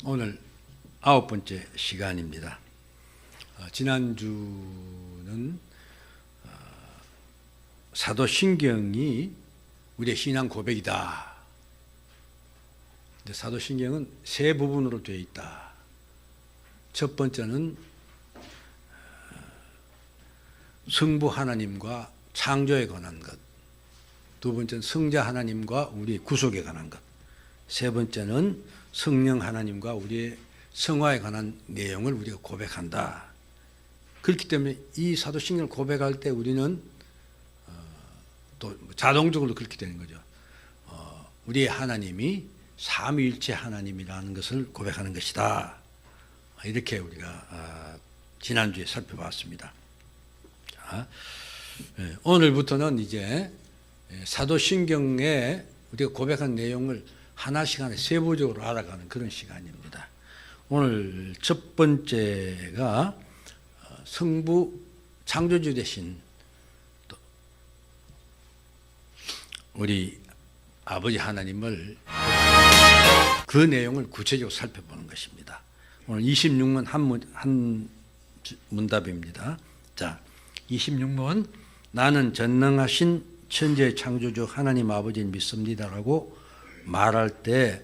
오늘 9번째 시간입니다. 지난주는 사도신경이 우리의 신앙 고백이다. 사도신경은 세 부분으로 되어 있다. 첫 번째는 성부 하나님과 창조에 관한 것, 두 번째는 성자 하나님과 우리의 구속에 관한 것, 세 번째는 성령 하나님과 우리의 성화에 관한 내용을 우리가 고백한다. 그렇기 때문에 이 사도신경을 고백할 때 우리는 또 자동적으로 그렇게 되는 거죠. 우리의 하나님이 삼위일체 하나님이라는 것을 고백하는 것이다. 이렇게 우리가 지난주에 살펴봤습니다. 자, 오늘부터는 이제 사도신경에 우리가 고백한 내용을 하나씩 세부적으로 알아가는 그런 시간입니다. 오늘 첫 번째가 성부 창조주 되신 우리 아버지 하나님을 그 내용을 구체적으로 살펴보는 것입니다. 오늘 26문 한 문답입니다. 자, 26문 나는 전능하신 천지의 창조주 하나님 아버지를 믿습니다라고 말할 때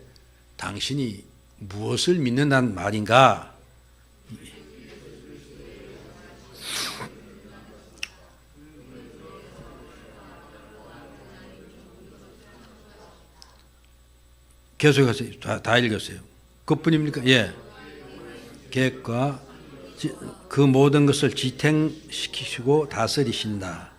당신이 무엇을 믿는다는 말인가? 계속하세요. 다 읽었어요. 그뿐입니까? 예. 계획과 그 모든 것을 지탱시키시고 다스리신다.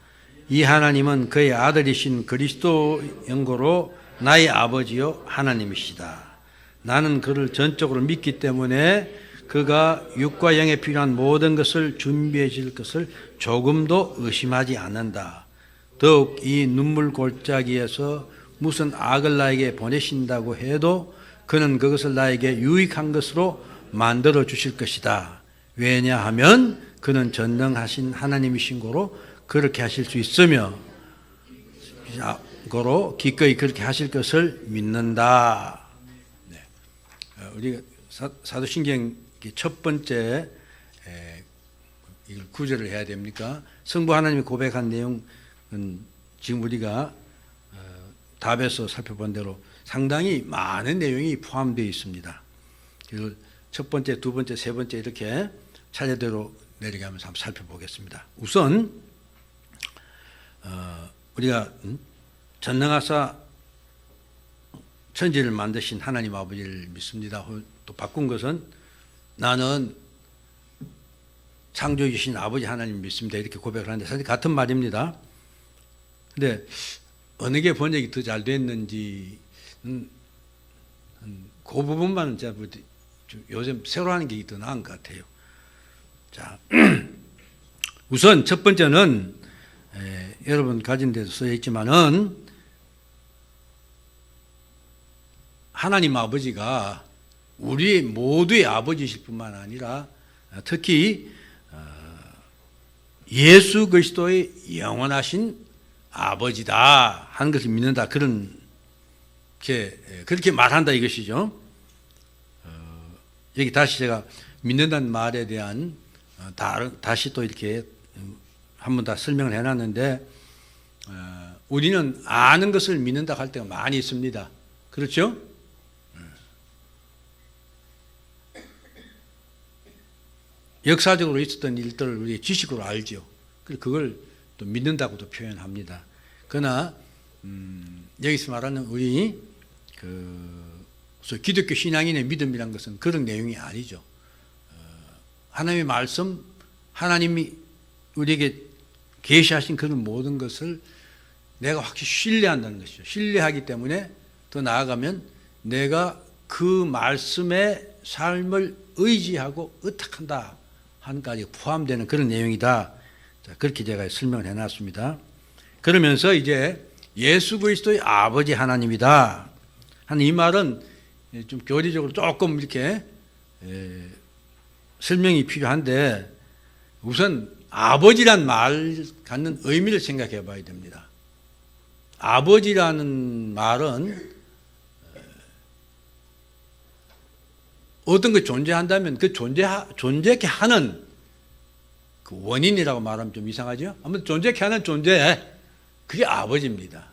이 하나님은 그의 아들이신 그리스도 연고로 나의 아버지요 하나님이시다. 나는 그를 전적으로 믿기 때문에 그가 육과 영에 필요한 모든 것을 준비해 줄 것을 조금도 의심하지 않는다. 더욱 이 눈물 골짜기에서 무슨 악을 나에게 보내신다고 해도 그는 그것을 나에게 유익한 것으로 만들어 주실 것이다. 왜냐하면 그는 전능하신 하나님이신 고로 그렇게 하실 수 있으며 고로 기꺼이 그렇게 하실 것을 믿는다. 네. 우리가 사도신경 첫 번째 이걸 구절을 해야 됩니까? 성부 하나님이 고백한 내용은 지금 우리가 답에서 살펴본 대로 상당히 많은 내용이 포함되어 있습니다. 이걸 첫 번째, 두 번째, 세 번째 이렇게 차례대로 내려가면서 한번 살펴보겠습니다. 우선 우리가 전능하사 천지를 만드신 하나님 아버지를 믿습니다. 또 바꾼 것은 나는 창조주신 아버지 하나님 믿습니다. 이렇게 고백을 하는데 사실 같은 말입니다. 근데 어느 게 번역이 더 잘 됐는지 그 부분만은 제가 요즘 새로 하는 게 더 나은 것 같아요. 자, 우선 첫 번째는 여러분 가진 데도 써 있지만은 하나님 아버지가 우리 모두의 아버지이실 뿐만 아니라 특히 예수 그리스도의 영원하신 아버지다 하는 것을 믿는다. 그렇게 말한다 이것이죠. 여기 다시 제가 믿는다는 말에 대한 다시 또 이렇게 한번 다 설명을 해놨는데 우리는 아는 것을 믿는다 할 때가 많이 있습니다. 그렇죠? 역사적으로 있었던 일들을 우리 지식으로 알죠. 그걸 또 믿는다고도 표현합니다. 그러나 여기서 말하는 우리 기독교 신앙인의 믿음이란 것은 그런 내용이 아니죠. 하나님의 말씀, 하나님이 우리에게 계시하신 그런 모든 것을 내가 확실히 신뢰한다는 것이죠. 신뢰하기 때문에 더 나아가면 내가 그 말씀의 삶을 의지하고 의탁한다 하는 까지 포함되는 그런 내용이다. 자, 그렇게 제가 설명을 해놨습니다. 그러면서 이제 예수 그리스도의 아버지 하나님이다 하는 이 말은 좀 교리적으로 조금 이렇게 설명이 필요한데 우선 아버지란 말 갖는 의미를 생각해 봐야 됩니다. 아버지라는 말은 어떤 게 존재한다면 그 존재케 하는 그 원인이라고 말하면 좀 이상하죠? 아무튼 존재케 하는 존재, 그게 아버지입니다.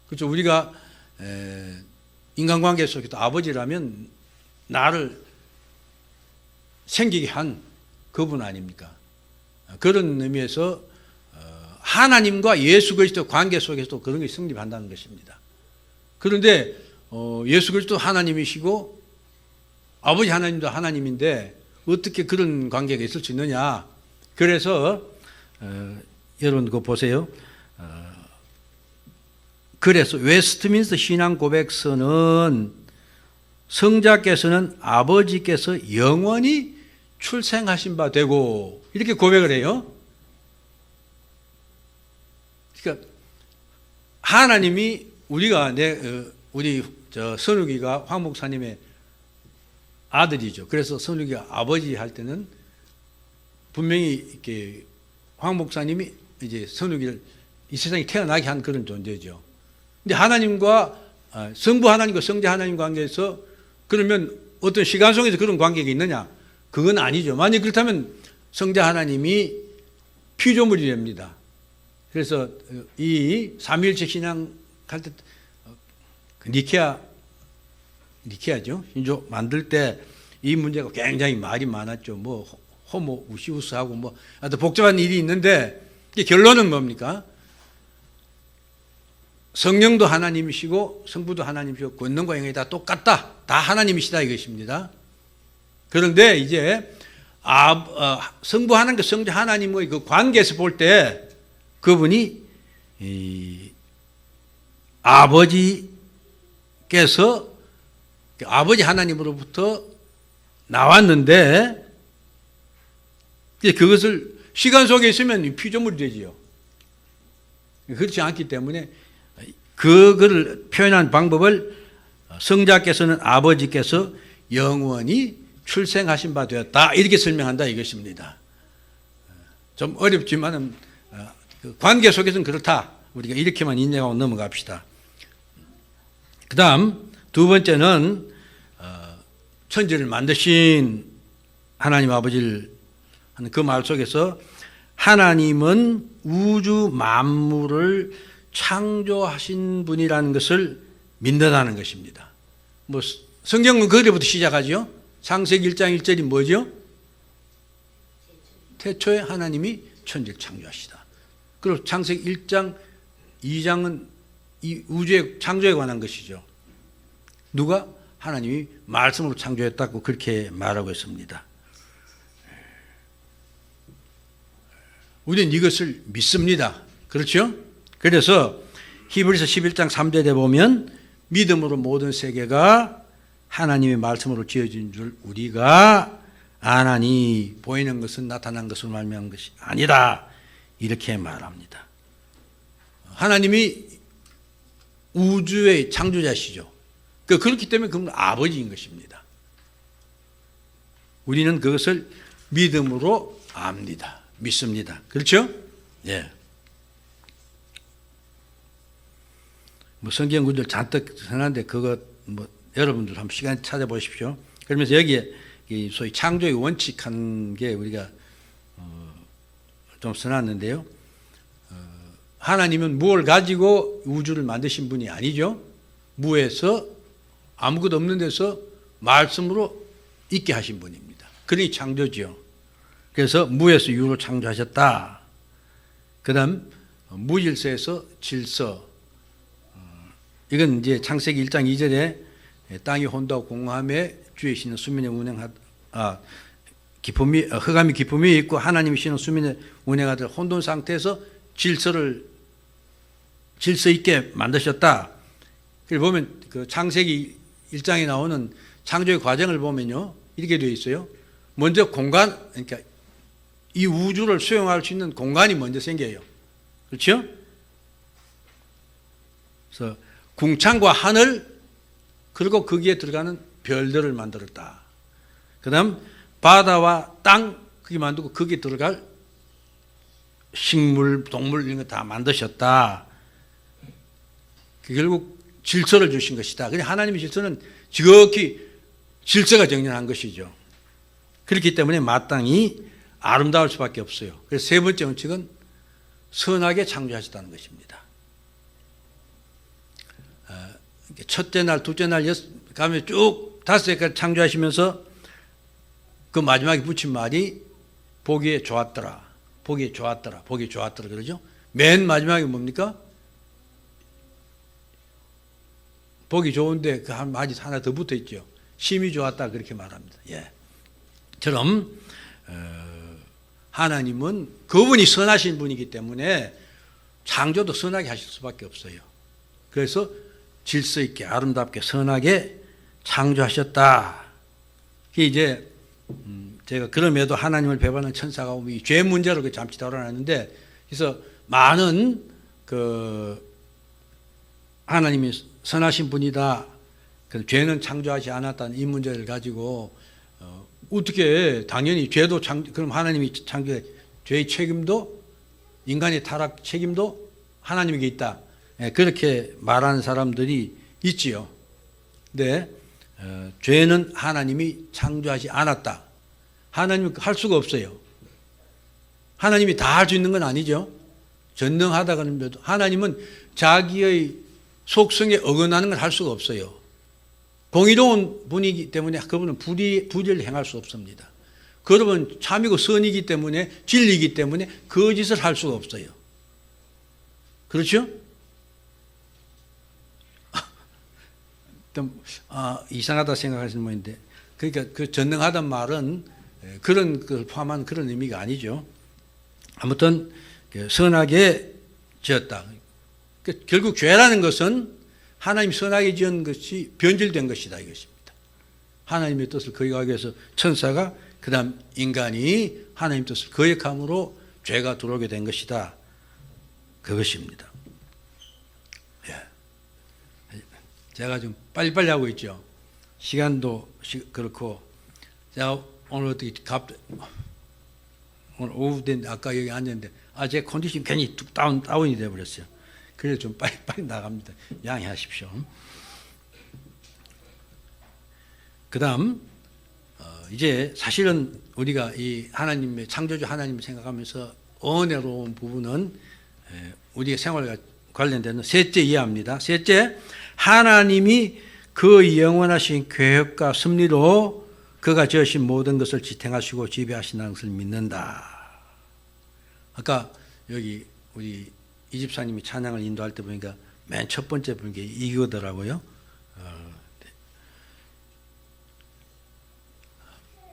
그렇죠? 우리가 인간관계 속에서 아버지라면 나를 생기게 한 그분 아닙니까? 그런 의미에서 하나님과 예수 그리스도 관계 속에서도 그런 게 성립한다는 것입니다. 그런데 예수 그리스도 하나님이시고 아버지 하나님도 하나님인데 어떻게 그런 관계가 있을 수 있느냐? 그래서 여러분 그거 보세요. 그래서 웨스트민스터 신앙 고백서는 성자께서는 아버지께서 영원히 출생하신 바 되고 이렇게 고백을 해요. 그러니까 하나님이 우리가 우리 선욱이가 황 목사님의 아들이죠. 그래서 선욱이가 아버지 할 때는 분명히 이렇게 황 목사님이 이제 선욱이를 이 세상에 태어나게 한 그런 존재죠. 근데 하나님과 성부 하나님과 성자 하나님 관계에서 그러면 어떤 시간 속에서 그런 관계가 있느냐? 그건 아니죠. 만약 그렇다면 성자 하나님이 피조물이 됩니다. 그래서 이 삼위일체 신앙 할 때 니케아죠. 신조 만들 때 이 문제가 굉장히 말이 많았죠. 뭐 호모 우시우스하고 뭐 아주 복잡한 일이 있는데 결론은 뭡니까? 성령도 하나님이시고 성부도 하나님이시고 권능과 영광이 다 똑같다. 다 하나님이시다 이것입니다. 그런데 이제 성부 하나님과 성자 하나님의 그 관계에서 볼 때 그분이 아버지 하나님으로부터 나왔는데 그것을 시간 속에 있으면 피조물이 되지요. 그렇지 않기 때문에 그거를 표현한 방법을 성자께서는 아버지께서 영원히 출생하신 바 되었다 이렇게 설명한다 이것입니다. 좀 어렵지만 관계 속에서는 그렇다. 우리가 이렇게만 인정하고 넘어갑시다. 그 다음 두 번째는 천지를 만드신 하나님 아버지를 하는 그 말 속에서 하나님은 우주 만물을 창조하신 분이라는 것을 믿는다는 것입니다. 뭐 성경은 거기부터 시작하죠. 창세기 1장 1절이 뭐죠? 태초에 하나님이 천지를 창조하시다. 그리고 창세기 1장 2장은 이 우주의 창조에 관한 것이죠. 누가? 하나님이 말씀으로 창조했다고 그렇게 말하고 있습니다. 우리는 이것을 믿습니다. 그렇죠? 그래서 히브리서 11장 3절에 보면 믿음으로 모든 세계가 하나님의 말씀으로 지어진 줄 우리가 아나니 보이는 것은 나타난 것으로 말미암은 것이 아니라 이렇게 말합니다. 하나님이 우주의 창조자시죠. 그렇기 때문에 그분 아버지인 것입니다. 우리는 그것을 믿음으로 압니다. 믿습니다. 그렇죠? 예. 뭐 성경 구절 잔뜩 써놨는데 그거 뭐 여러분들 한번 시간 찾아보십시오. 그러면서 여기에 소위 창조의 원칙한 게 우리가 좀 써놨는데요. 하나님은 무엇을 가지고 우주를 만드신 분이 아니죠. 무에서 아무것도 없는 데서 말씀으로 있게 하신 분입니다. 그러니 창조죠. 그래서 무에서 유로 창조하셨다. 그 다음 무질서에서 질서. 이건 이제 창세기 1장 2절에 땅이 혼돈하고 공허함에 주의 신은 수면에 흑암이 기품이 있고 하나님이 신은 수면에 운행하듯 혼돈 상태에서 질서 있게 만드셨다. 그리고 보면 그 창세기 1장에 나오는 창조의 과정을 보면요. 이렇게 되어 있어요. 먼저 공간, 그러니까 이 우주를 수용할 수 있는 공간이 먼저 생겨요. 그렇죠? 그래서 궁창과 하늘, 그리고 거기에 들어가는 별들을 만들었다. 그 다음 바다와 땅, 그게 만들고 거기에 들어갈 식물, 동물 이런 거 다 만드셨다. 결국 질서를 주신 것이다. 그냥 하나님의 질서는 지극히 질서가 정연한 것이죠. 그렇기 때문에 마땅히 아름다울 수밖에 없어요. 그래서 세 번째 원칙은 선하게 창조하셨다는 것입니다. 첫째 날, 둘째 날, 가면 쭉 5개까지 창조하시면서 그 마지막에 붙인 말이 보기에 좋았더라. 보기에 좋았더라. 보기에 좋았더라. 그러죠? 맨 마지막에 뭡니까? 보기 좋은데 그 한 마디 하나 더 붙어 있죠. 심히 좋았다. 그렇게 말합니다. 예. 처럼, 하나님은 그분이 선하신 분이기 때문에 창조도 선하게 하실 수밖에 없어요. 그래서 질서 있게 아름답게 선하게 창조하셨다. 이제 제가 그럼에도 하나님을 배반하는 천사가 오면 이 죄 문제로 잠시 다뤄놨는데, 그래서 많은 하나님이 선하신 분이다, 죄는 창조하지 않았다는 이 문제를 가지고 어떻게 당연히 죄도 그럼 하나님이 창조해 죄의 책임도 인간의 타락 책임도 하나님에게 있다. 그렇게 말하는 사람들이 있지요. 근데 죄는 하나님이 창조하지 않았다. 하나님은 할 수가 없어요. 하나님이 다 할 수 있는 건 아니죠. 전능하다 그러면 하나님은 자기의 속성에 어긋나는 걸 할 수가 없어요. 공의로운 분이기 때문에 그분은 불의를 행할 수 없습니다. 그러면 참이고 선이기 때문에 진리이기 때문에 거짓을 할 수가 없어요. 그렇죠? 이상하다 생각하시는 분인데, 그러니까 그 전능하단 말은 그런 걸 포함한 그런 의미가 아니죠. 아무튼 선하게 지었다. 결국 죄라는 것은 하나님이 선하게 지은 것이 변질된 것이다 이것입니다. 하나님의 뜻을 거역하기 위해서 천사가 그 다음 인간이 하나님의 뜻을 거역함으로 죄가 들어오게 된 것이다. 그것입니다. 예. 제가 좀 빨리빨리 하고 있죠. 시간도 그렇고, 제가 오늘 어떻게 오늘 오후 된 아까 여기 앉았는데 제 컨디션이 괜히 뚝 다운이 되어버렸어요. 그래서 좀 빨리 나갑니다. 양해하십시오. 그 다음 이제 사실은 우리가 이 하나님의 창조주 하나님을 생각하면서 은혜로운 부분은 우리의 생활과 관련되는 셋째 이해합니다. 셋째, 하나님이 그 영원하신 계획과 섭리로 그가 지으신 모든 것을 지탱하시고 지배하신다는 것을 믿는다. 아까 여기 우리 이 집사님이 찬양을 인도할 때 보니까 맨 첫 번째 부른 게 이거더라고요.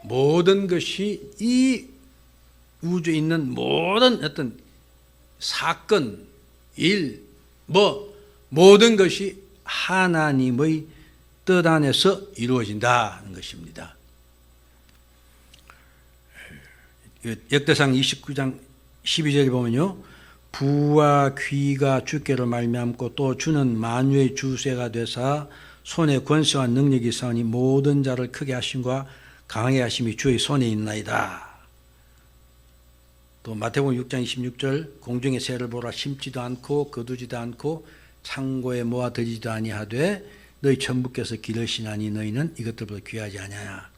모든 것이 이 우주에 있는 모든 어떤 사건, 일, 모든 것이 하나님의 뜻 안에서 이루어진다는 것입니다. 역대상 29장 12절에 보면요, 부와 귀가 주께로 말미암고 또 주는 만유의 주세가 되사 손에 권세와 능력이 있사오니 모든 자를 크게 하심과 강하게 하심이 주의 손에 있나이다. 또 마태복음 6장 26절, 공중의 새를 보라, 심지도 않고 거두지도 않고 창고에 모아 들이지도 아니하되 너희 천부께서 기르시나니 너희는 이것들보다 귀하지 아니하냐.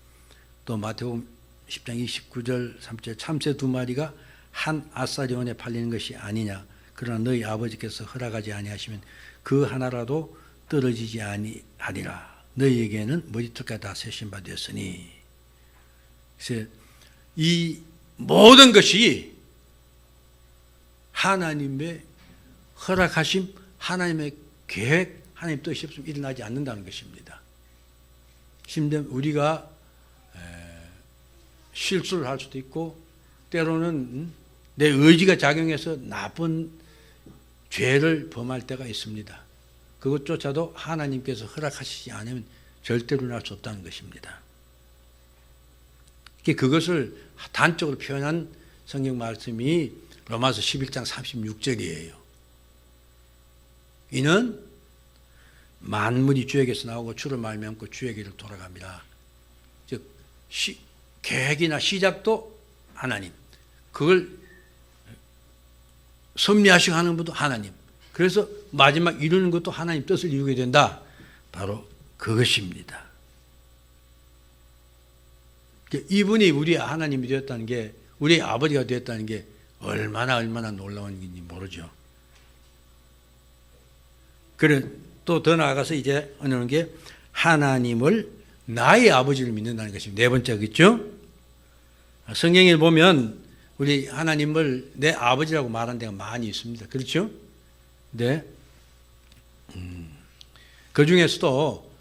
또 마태복음 10장 29절 3절, 참새 2마리가 한 아사리온에 팔리는 것이 아니냐. 그러나 너희 아버지께서 허락하지 아니하시면 그 하나라도 떨어지지 아니하리라. 너희에게는 머리털까지 다 세신 바 되었으니. 그래서 이 모든 것이 하나님의 허락하심, 하나님의 계획, 하나님 뜻이 없으면 일어나지 않는다는 것입니다. 심지어 우리가 실수를 할 수도 있고 때로는 내 의지가 작용해서 나쁜 죄를 범할 때가 있습니다. 그것조차도 하나님께서 허락하시지 않으면 절대로 날 수 없다는 것입니다. 그것을 단적으로 표현한 성경 말씀이 로마서 11장 36절이에요. 이는 만물이 주에게서 나오고 주를 말미암고 주에게로 돌아갑니다. 즉 계획이나 시작도 하나님, 그걸 섭리하시고 하는 분도 하나님, 그래서 마지막 이루는 것도 하나님 뜻을 이루게 된다. 바로 그것입니다. 이분이 우리 하나님이 되었다는 게, 우리 아버지가 되었다는 게 얼마나 놀라운 일인지 모르죠. 그래, 또 더 나아가서 이제 어느 게 하나님을 나의 아버지를 믿는다는 것입니다. 네 번째겠죠? 성경에 보면 우리 하나님을 내 아버지라고 말하는 데가 많이 있습니다. 그렇죠? 네. 그 중에서도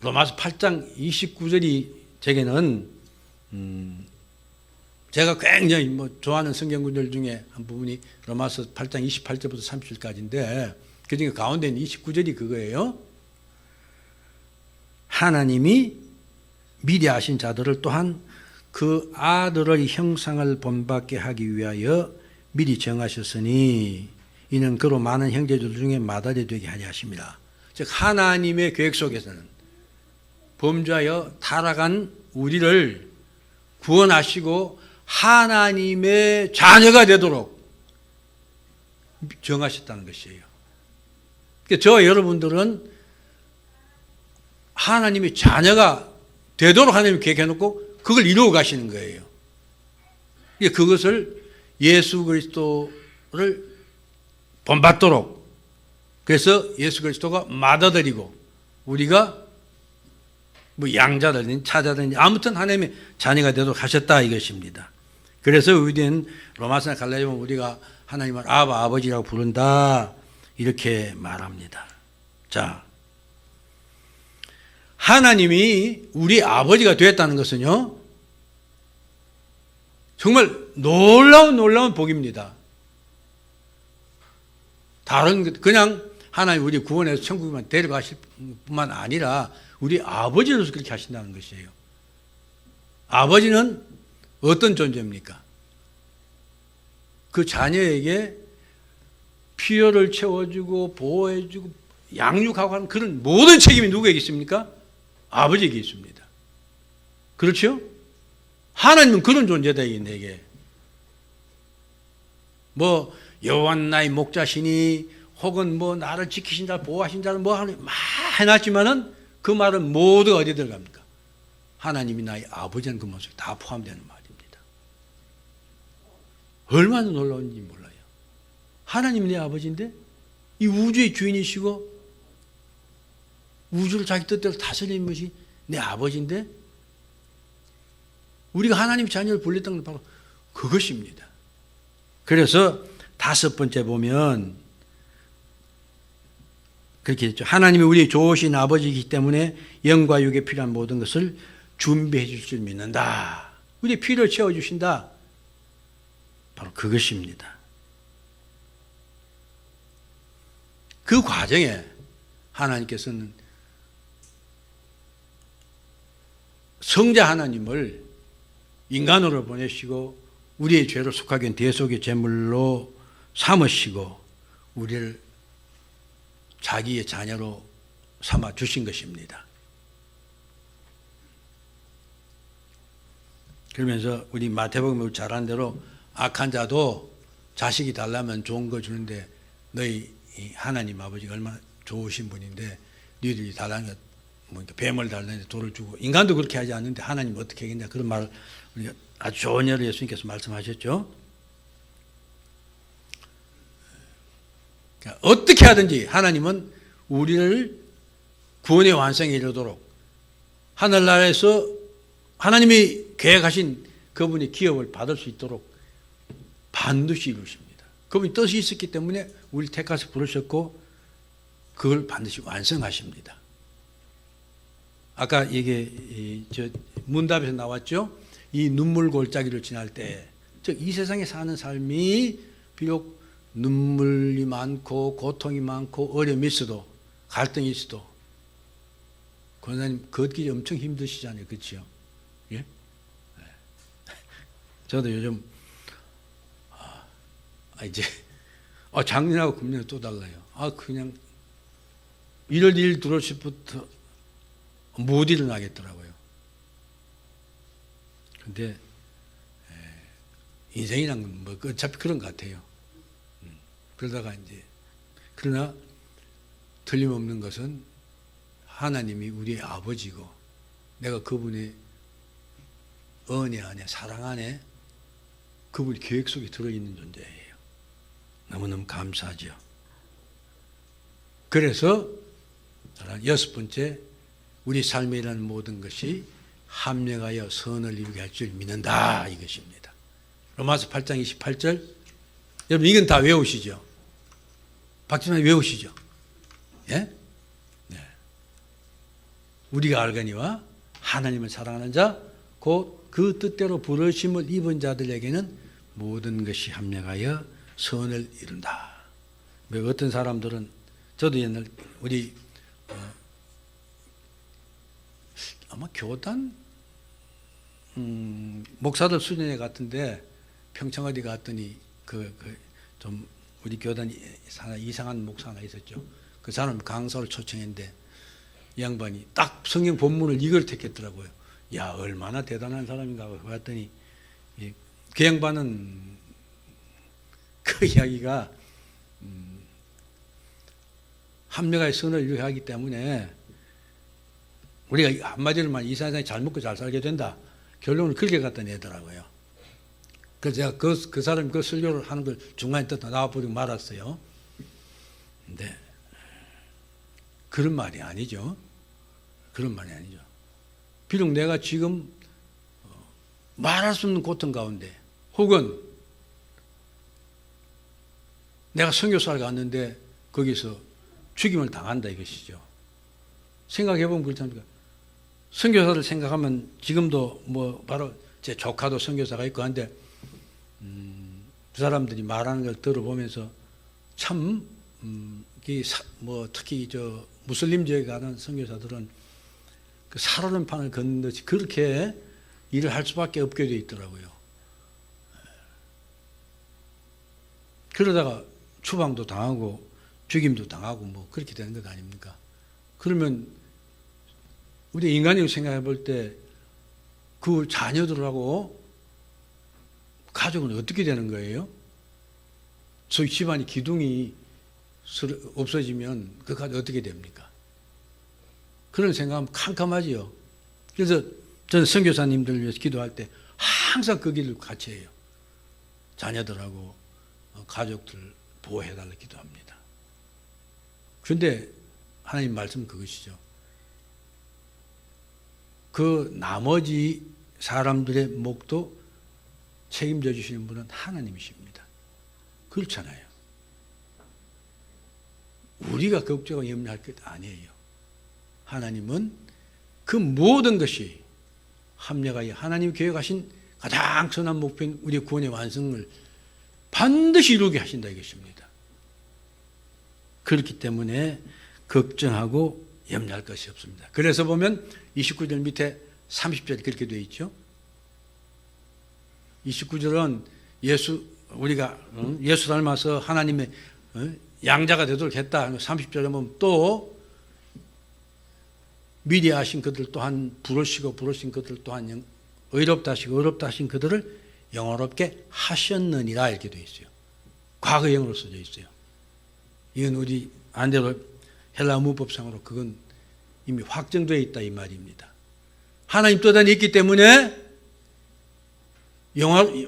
로마서 8장 29절이 제게는 제가 굉장히 좋아하는 성경 구절 중에 한 부분이 로마서 8장 28절부터 30절까지인데 그 중에 가운데 있는 29절이 그거예요. 하나님이 미리 아신 자들을 또한 그 아들의 형상을 본받게 하기 위하여 미리 정하셨으니 이는 그로 많은 형제들 중에 맏아들이 되게 하려 하십니다. 즉 하나님의 계획 속에서는 범죄하여 타락한 우리를 구원하시고 하나님의 자녀가 되도록 정하셨다는 것이에요. 그러니까 저와 여러분들은 하나님의 자녀가 되도록 하나님이 계획해놓고 그걸 이루어 가시는 거예요. 그것을 예수 그리스도를 본받도록, 그래서 예수 그리스도가 맏아들이고 우리가 양자든지 차자든지 아무튼 하나님의 자녀가 되도록 하셨다 이것입니다. 그래서 우리는 로마서나 갈라디아 보면 우리가 하나님을 아버지라고 부른다 이렇게 말합니다. 자, 하나님이 우리 아버지가 되었다는 것은요 정말 놀라운 복입니다. 다른 그냥 하나님 우리 구원해서 천국에만 데려가실 뿐만 아니라 우리 아버지로서 그렇게 하신다는 것이에요. 아버지는 어떤 존재입니까? 그 자녀에게 필요를 채워주고 보호해주고 양육하고 하는 그런 모든 책임이 누구에게 있습니까? 아버지에게 있습니다. 그렇죠? 하나님은 그런 존재다 이게. 여호와 나의 목자시니 혹은 나를 지키신다 보호하신다 하는 막 해놨지만은 그 말은 모두 어디 들어갑니까? 하나님이 나의 아버지라는 그 모습이 다 포함되는 말입니다. 얼마나 놀라운지 몰라요. 하나님이 내 아버지인데 이 우주의 주인이시고 우주를 자기 뜻대로 다스리는 것이 내 아버지인데 우리가 하나님의 자녀를 불렸다는 건 바로 그것입니다. 그래서 다섯 번째 보면 그렇게 했죠. 하나님이 우리 좋으신 아버지이기 때문에 영과 육에 필요한 모든 것을 준비해 줄 줄 믿는다. 우리 필요를 채워주신다. 바로 그것입니다. 그 과정에 하나님께서는 성자 하나님을 인간으로 보내시고 우리의 죄를 속하게 한 대속의 제물로 삼으시고 우리를 자기의 자녀로 삼아 주신 것입니다. 그러면서 우리 마태복음 잘 아는 대로 악한 자도 자식이 달라면 좋은 거 주는데 너희 하나님 아버지가 얼마나 좋으신 분인데 너희들이 달라는 뱀을 달라는데 돌을 주고 인간도 그렇게 하지 않는데 하나님 어떻게 하겠냐 그런 말을 우리가 아주 좋은 예로 예수님께서 말씀하셨죠. 그러니까 어떻게 하든지 하나님은 우리를 구원의 완성에 이르도록 하늘나라에서 하나님이 계획하신 그분의 기업을 받을 수 있도록 반드시 이루십니다. 그분이 뜻이 있었기 때문에 우리를 택하서 부르셨고 그걸 반드시 완성하십니다. 아까 이게 문답에서 나왔죠. 이 눈물 골짜기를 지날 때, 즉 이 세상에 사는 삶이 비록 눈물이 많고 고통이 많고 어려움이 있어도 갈등이 있어도 권사님 걷기 엄청 힘드시잖아요. 그렇죠? 예? 저도 요즘 이제 작년하고 금년에 또 달라요. 그냥 1월 1일 들어올부터 못 일어나겠더라고요. 근데 인생이란 건 어차피 그런 것 같아요. 그러다가 그러나 틀림없는 것은 하나님이 우리의 아버지고 내가 그분의 은혜 안에, 사랑 안에 그분이 계획 속에 들어있는 존재예요. 너무너무 감사하죠. 그래서 여섯 번째, 우리 삶에 일어나는 모든 것이 합력하여 선을 이루게 할 줄 믿는다, 이것입니다. 로마서 8장 28절. 여러분 이건 다 외우시죠? 박지만 외우시죠? 예? 네. 우리가 알거니와 하나님을 사랑하는 자, 곧 그 뜻대로 부르심을 입은 자들에게는 모든 것이 합력하여 선을 이룬다. 어떤 사람들은, 저도 옛날 우리 아마 교단 목사들 수련회 같은데 평창 어디 갔더니 좀 우리 교단 이상한 목사 하나 있었죠. 그 사람 강사를 초청했는데 이 양반이 딱 성경 본문을 이걸 택했더라고요. 야, 얼마나 대단한 사람인가 봤더니 그 양반은 그 이야기가 합력하여 선을 이루게 하기 때문에 우리가 한마디로 말하면 이 세상에 잘 먹고 잘 살게 된다. 결론을 그렇게 갖다 내더라고요. 그래서 제가 그 사람이 그 설교를 하는 걸 중간에 듣다 나와버리고 말았어요. 근데 그런 말이 아니죠. 그런 말이 아니죠. 비록 내가 지금 말할 수 없는 고통 가운데, 혹은 내가 선교사를 갔는데 거기서 죽임을 당한다, 이것이죠. 생각해보면 그렇지 않습니까? 선교사를 생각하면 지금도 바로 제 조카도 선교사가 있고 한데 그 사람들이 말하는 걸 들어보면서 참 특히 저 무슬림 지역에 가는 선교사들은 그 살얼음판을 걷는 듯이 그렇게 일을 할 수밖에 없게 돼 있더라고요. 그러다가 추방도 당하고 죽임도 당하고 그렇게 되는 것 아닙니까? 그러면 우리 인간적으로 생각해 볼 때 그 자녀들하고 가족은 어떻게 되는 거예요? 소위 집안이 기둥이 없어지면 그 가족 어떻게 됩니까? 그런 생각하면 캄캄하지요. 그래서 저는 선교사님들을 위해서 기도할 때 항상 그 길을 같이 해요. 자녀들하고 가족들 보호해달라고 기도합니다. 그런데 하나님 말씀은 그것이죠. 그 나머지 사람들의 목도 책임져 주시는 분은 하나님이십니다. 그렇잖아요. 우리가 걱정하고 염려할 것 아니에요. 하나님은 그 모든 것이 합력하여 하나님 계획하신 가장 선한 목표인 우리 구원의 완성을 반드시 이루게 하신다, 이것입니다. 그렇기 때문에 걱정하고 염려할 것이 없습니다. 그래서 보면 29절 밑에 30절이 그렇게 되어 있죠. 29절은 우리가 예수 닮아서 하나님의 양자가 되도록 했다. 30절에 보면 또 미리 하신 그들 또한 부르시고 부르신 그들 또한 의롭다 하시고 의롭다 하신 그들을 영원롭게 하셨느니라, 이렇게 되어 있어요. 과거형으로 써져 있어요. 이건 우리 안대로 헬라 문법상으로 그건 이미 확정되어 있다, 이 말입니다. 하나님 뜻 안에 있기 때문에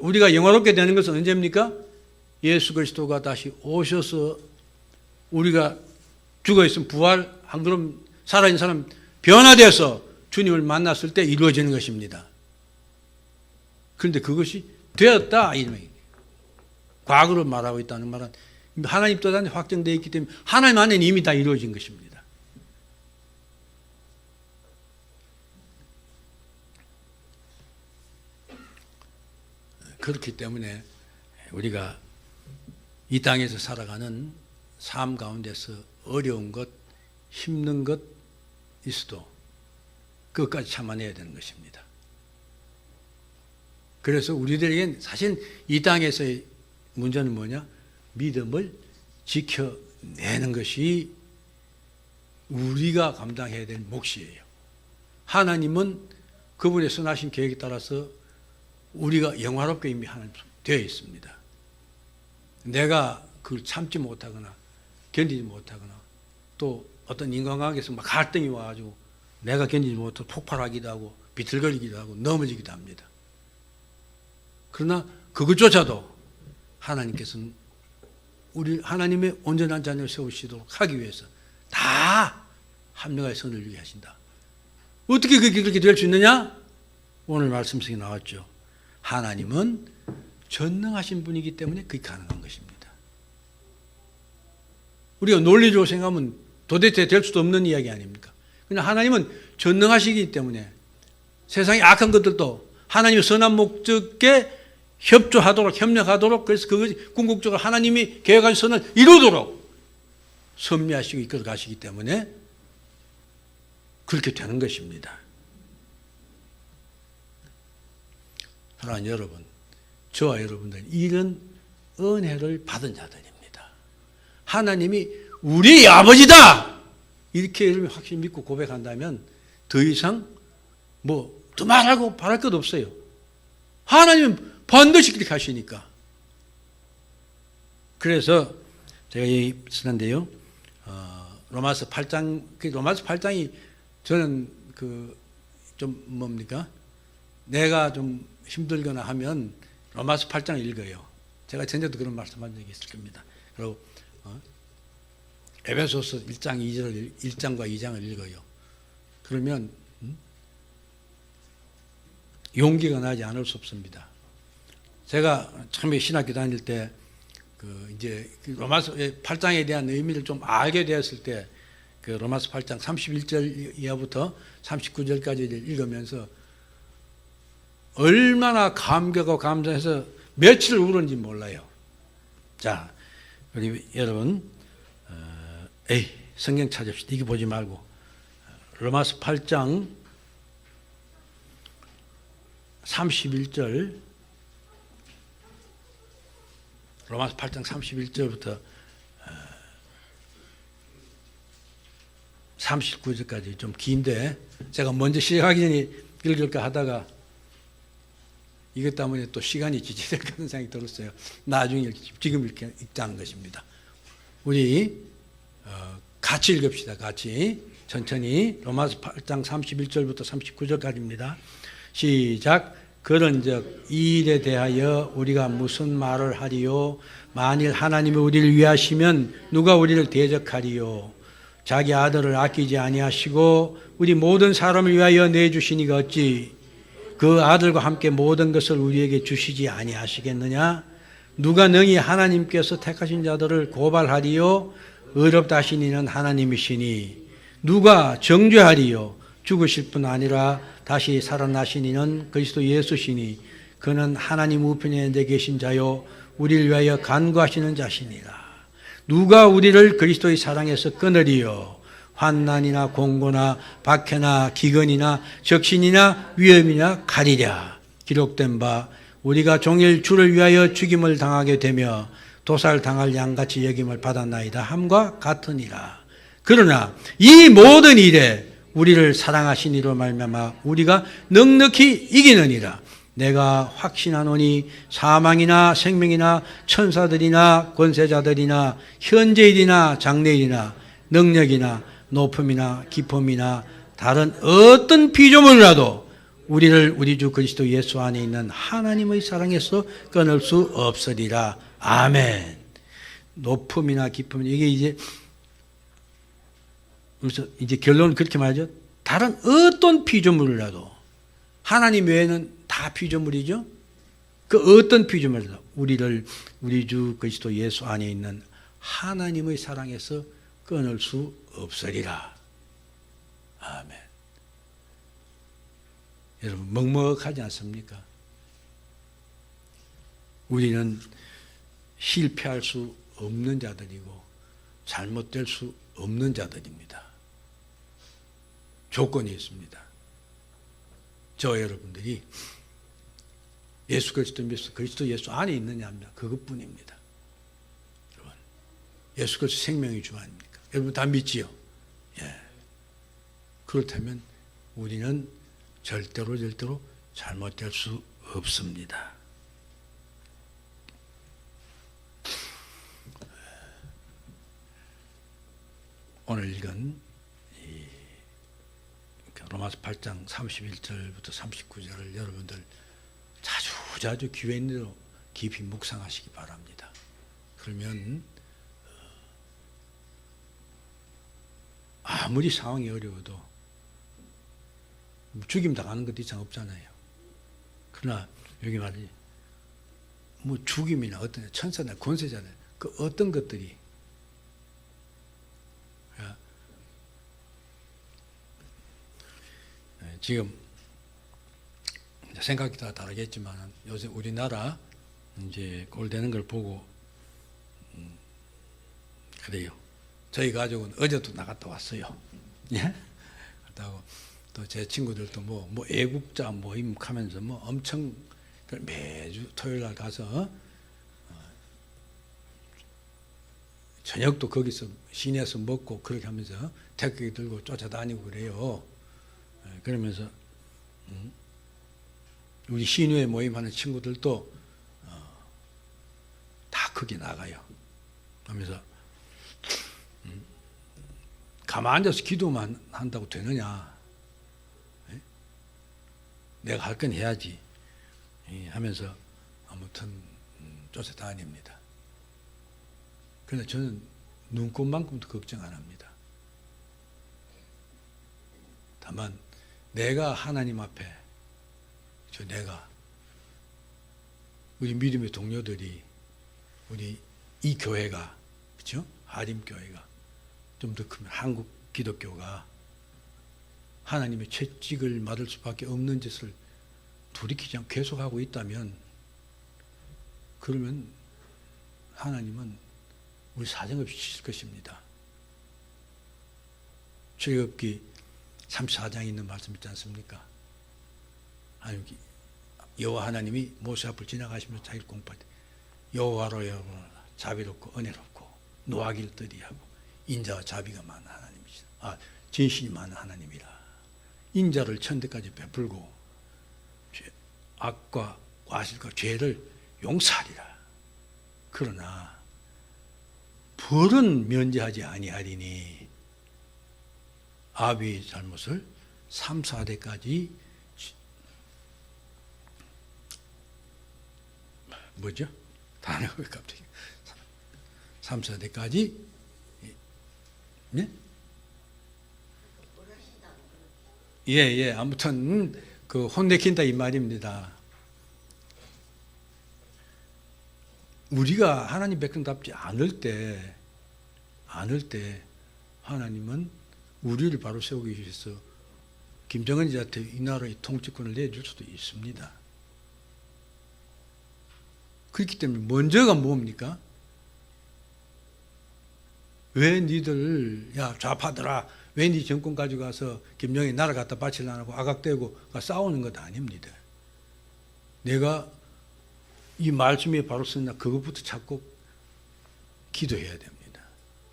우리가 영화롭게 되는 것은 언제입니까? 예수 그리스도가 다시 오셔서 우리가 죽어있으면 부활한 그럼 살아있는 사람 변화되어서 주님을 만났을 때 이루어지는 것입니다. 그런데 그것이 되었다, 이름이 과거로 말하고 있다는 말은 하나님 뜻 안에 확정되어 있기 때문에 하나님 안에는 이미 다 이루어진 것입니다. 그렇기 때문에 우리가 이 땅에서 살아가는 삶 가운데서 어려운 것, 힘든 것 있어도 그것까지 참아내야 되는 것입니다. 그래서 우리들에겐 사실 이 땅에서의 문제는 뭐냐? 믿음을 지켜내는 것이 우리가 감당해야 될 몫이에요. 하나님은 그분의 선하신 계획에 따라서 우리가 영화롭게 이미 하나님 되어 있습니다. 내가 그걸 참지 못하거나 견디지 못하거나 또 어떤 인간관계에서 막 갈등이 와가지고 내가 견디지 못하고 폭발하기도 하고 비틀거리기도 하고 넘어지기도 합니다. 그러나 그것조차도 하나님께서는 우리 하나님의 온전한 자녀를 세우시도록 하기 위해서 다 합력하여 선을 이루게 하신다. 어떻게 그렇게 될 수 있느냐? 오늘 말씀 속에 나왔죠. 하나님은 전능하신 분이기 때문에 그게 가능한 것입니다. 우리가 논리적으로 생각하면 도대체 될 수도 없는 이야기 아닙니까? 그러나 하나님은 전능하시기 때문에 세상의 악한 것들도 하나님의 선한 목적에 협조하도록, 협력하도록, 그래서 그것이 궁극적으로 하나님이 계획한 선을 이루도록 섭리하시고 이끌어 가시기 때문에 그렇게 되는 것입니다. 사랑하는 여러분, 저와 여러분들은 이런 은혜를 받은 자들입니다. 하나님이 우리 아버지다! 이렇게 여러분이 확실히 믿고 고백한다면 더 이상 더 말하고 바랄 것 없어요. 하나님은 반드시 그렇게 하시니까. 그래서 제가 여기 쓰는데요. 로마서 8장, 로마서 8장이 저는 좀 뭡니까? 내가 좀 힘들거나 하면 로마서 8장을 읽어요. 제가 전에도 그런 말씀한 적이 있을 겁니다. 그리고 에베소서 1장과 2장을 읽어요. 그러면 용기가 나지 않을 수 없습니다. 제가 처음에 신학교 다닐 때 이제 로마서 8장에 대한 의미를 좀 알게 되었을 때 로마서 8장 31절 이하부터 39절까지 읽으면서 얼마나 감격하고 감사해서 며칠 울었는지 몰라요. 자, 우리 여러분, 성경 찾읍시다. 이거 보지 말고 로마서 8장 31절, 로마서 8장 31절부터 39절까지 좀 긴데 제가 먼저 시작하기 전에 읽을까 하다가 이것 때문에 또 시간이 지체될 그런 생각이 들었어요. 나중에 읽지, 지금 이렇게 읽자는 것입니다. 우리 같이 읽읍시다. 같이 천천히 로마서 8장 31절부터 39절까지입니다. 시작. 그런즉 이 일에 대하여 우리가 무슨 말을 하리요? 만일 하나님이 우리를 위하시면 누가 우리를 대적하리요? 자기 아들을 아끼지 아니하시고 우리 모든 사람을 위하여 내주시니가 어찌 그 아들과 함께 모든 것을 우리에게 주시지 아니하시겠느냐? 누가 능히 하나님께서 택하신 자들을 고발하리요? 의롭다 하신 이는 하나님이시니 누가 정죄하리요? 죽으실 뿐 아니라 다시 살아나신 이는 그리스도 예수시니 그는 하나님 우편에 앉아 계신 자요 우리를 위하여 간구하시는 자시니라. 누가 우리를 그리스도의 사랑에서 끊으리요? 환난이나 공고나 박해나 기근이나 적신이나 위험이나 가리랴. 기록된 바 우리가 종일 주를 위하여 죽임을 당하게 되며 도살당할 양같이 여김을 받았나이다 함과 같으니라. 그러나 이 모든 일에 우리를 사랑하신 이로 말미암아 우리가 넉넉히 이기느니라. 내가 확신하노니 사망이나 생명이나 천사들이나 권세자들이나 현재일이나 장래일이나 능력이나 높음이나 깊음이나 다른 어떤 피조물이라도 우리를 우리 주 그리스도 예수 안에 있는 하나님의 사랑에서 끊을 수 없으리라. 아멘. 높음이나 깊음, 이게 이제 결론은 그렇게 말하죠. 다른 어떤 피조물이라도 하나님 외에는 다 피조물이죠. 그 어떤 피조물이라도 우리를 우리 주 그리스도 예수 안에 있는 하나님의 사랑에서 끊을 수 없으리라. 아멘. 여러분 먹먹하지 않습니까? 우리는 실패할 수 없는 자들이고 잘못될 수 없는 자들입니다. 조건이 있습니다. 저 여러분들이 예수 그리스도 믿어서 그리스도 예수 안에 있느냐 합니다. 그것뿐입니다. 여러분, 예수 그리스도 생명이 주 아닙니까? 여러분 다 믿지요? 예. 그렇다면 우리는 절대로 잘못될 수 없습니다. 오늘 읽은 로마서 8장 31절부터 39절을 여러분들 부자주 기회 있는 대로 깊이 묵상하시기 바랍니다. 그러면 아무리 상황이 어려워도 죽임 당하는 것도 이상 없잖아요. 그러나 여기 말이 뭐 죽임이나 어떤 천사나 권세잖아요. 그 어떤 것들이 지금 생각이 다 다르겠지만 요새 우리나라 이제 꼴되는 걸 보고 그래요. 저희 가족은 어제도 나갔다 왔어요. 예? 갔다고 또 제 친구들도 뭐 애국자 모임 하면서 뭐 엄청 매주 토요일 날 가서 저녁도 거기서 시내에서 먹고 그렇게 하면서 태극기 들고 쫓아다니고 그래요. 그러면서 우리 시누에 모임하는 친구들도 다 거기 나가요. 하면서 가만 앉아서 기도만 한다고 되느냐? 내가 할 건 해야지 하면서 아무튼 쫓아다닙니다. 그런데 저는 눈꽃만큼도 걱정 안 합니다. 다만 내가 하나님 앞에 내가 우리 믿음의 동료들이 우리 이 교회가 그렇죠? 하림교회가 좀 더 크면 한국 기독교가 하나님의 채찍을 맞을 수밖에 없는 짓을 돌이키지 않고 계속하고 있다면 그러면 하나님은 우리 사정없이 치실 것입니다. 출애굽기 34장에 있는 말씀 있지 않습니까? 여호와 하나님이 모세 앞을 지나가시면서 자기를 공부할 때 여호와로 자비롭고 은혜롭고 노하기를 뜨리하고 인자와 자비가 많은 하나님이시다. 진실이 많은 하나님이라. 인자를 천대까지 베풀고 악과 과실과 죄를 용서하리라. 그러나 벌은 면제하지 아니하리니 아비의 잘못을 3, 4대까지 뭐죠? 단어가 갑자기 3, 4대까지 네? 예, 아무튼 그 혼내킨다 이 말입니다. 우리가 하나님 백성답지 않을 때 하나님은 우리를 바로 세우기 위해서 김정은이한테 이 나라의 통치권을 내줄 수도 있습니다. 그렇기 때문에 먼저가 뭡니까? 왜 니들 야 좌파들아 왜 니 정권 가지고 가서 김정일 나라 갖다 바치려고 아각대고 싸우는 것 아닙니다. 내가 이 말씀이 바로 쓰냐 그것부터 찾고 기도해야 됩니다.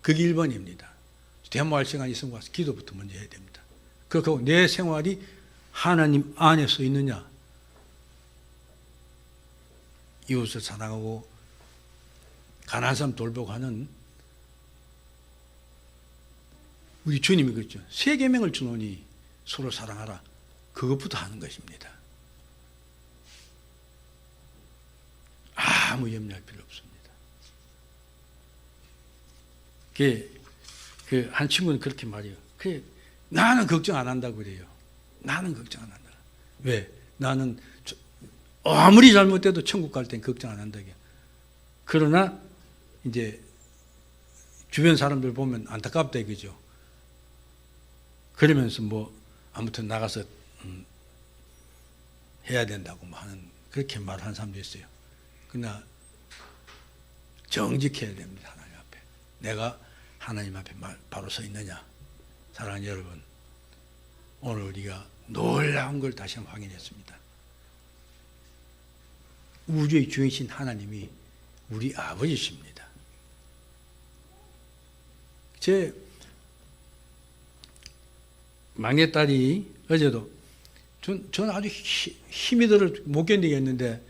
그게 1번입니다. 대모할 시간이 있으면 와서 기도부터 먼저 해야 됩니다. 그렇고 내 생활이 하나님 안에서 있느냐 이웃을 사랑하고 가난한 사람 돌보고 하는 우리 주님이 그랬죠. 세 계명을 주노니 서로 사랑하라. 그것부터 하는 것입니다. 아무 염려할 필요 없습니다. 그 한 친구는 그렇게 말해요. 나는 걱정 안 한다고 그래요. 나는 걱정 안 한다. 왜? 나는 아무리 잘못돼도 천국 갈 땐 걱정 안 한다고요. 그러나 이제 주변 사람들 보면 안타깝다 이거죠. 그러면서 뭐 아무튼 나가서 해야 된다고 하는 그렇게 말하는 사람도 있어요. 그러나 정직해야 됩니다. 하나님 앞에. 내가 하나님 앞에 바로 서 있느냐. 사랑하는 여러분, 오늘 우리가 놀라운 걸 다시 한번 확인했습니다. 우주의 주인이신 하나님이 우리 아버지십니다. 제 막내딸이 어제도 전 아주 힘이 들어 못 견디겠는데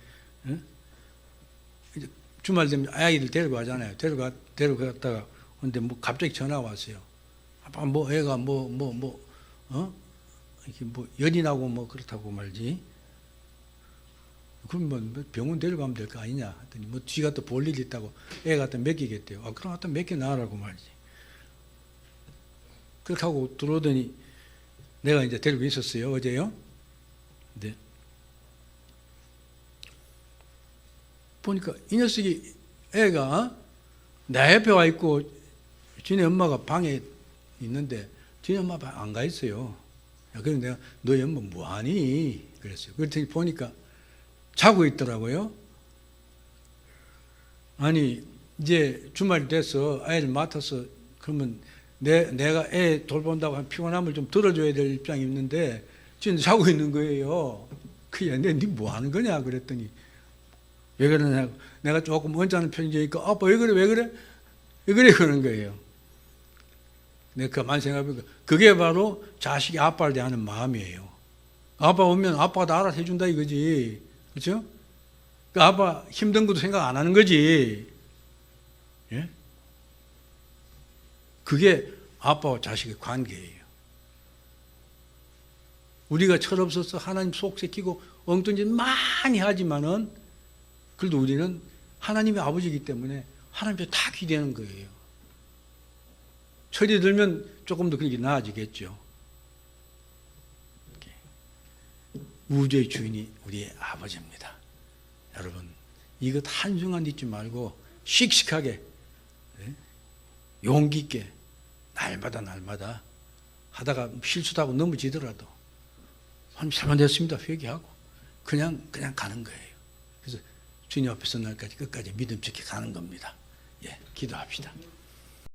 주말 되면 아이들 데리고 가잖아요. 데려갔다가 근데 뭐 갑자기 전화가 왔어요. 아빠 뭐 애가 이렇게 뭐 열이 나고 뭐 그렇다고 말지. 그럼 뭐 병원 데려가면 될 거 아니냐 했더니 뭐 쥐가 또 볼 일 있다고 애 갖다 맡기겠대요. 아, 그럼 갖다 맡겨 놔라고 말이지. 그렇게 하고 들어오더니 내가 이제 데리고 있었어요. 어제요. 네. 보니까 이 녀석이 애가 내 옆에 와 있고 지네 엄마가 방에 있는데 지네 엄마 방 안 가 있어요. 그래서 내가 너희 엄마 뭐하니? 그랬어요. 그랬더니 보니까 자고 있더라고요. 아니 이제 주말이 돼서 애를 맡아서 그러면 내가 애 돌본다고 한 피곤함을 좀 덜어줘야 될 입장이 있는데 지금 자고 있는 거예요. 그게 네 뭐 하는 거냐 그랬더니 왜 그러냐. 내가 조금 언짢은 편이니까 아빠 왜 그래 왜 그래 왜 그래 그러는 거예요. 내가 가만히 생각해보니까 그게 바로 자식이 아빠를 대하는 마음이에요. 아빠 오면 아빠가 다 알아서 해준다 이거지. 그렇죠? 그 아빠 힘든 것도 생각 안 하는 거지. 예? 그게 아빠와 자식의 관계예요. 우리가 철없어서 하나님 속삭이고 엉뚱한 짓 많이 하지만은 그래도 우리는 하나님의 아버지이기 때문에 하나님께 다 기대는 거예요. 철이 들면 조금 더 그렇게 나아지겠죠. 우주의 주인이 우리의 아버지입니다. 여러분, 이것 한순간 잊지 말고 씩씩하게 용기 있게 날마다 하다가 실수도 하고 넘어지더라도 하나님 잘못했습니다 회개하고 그냥 가는 거예요. 그래서 주님 앞에서 날까지 끝까지 믿음 지켜 가는 겁니다. 예, 기도합시다.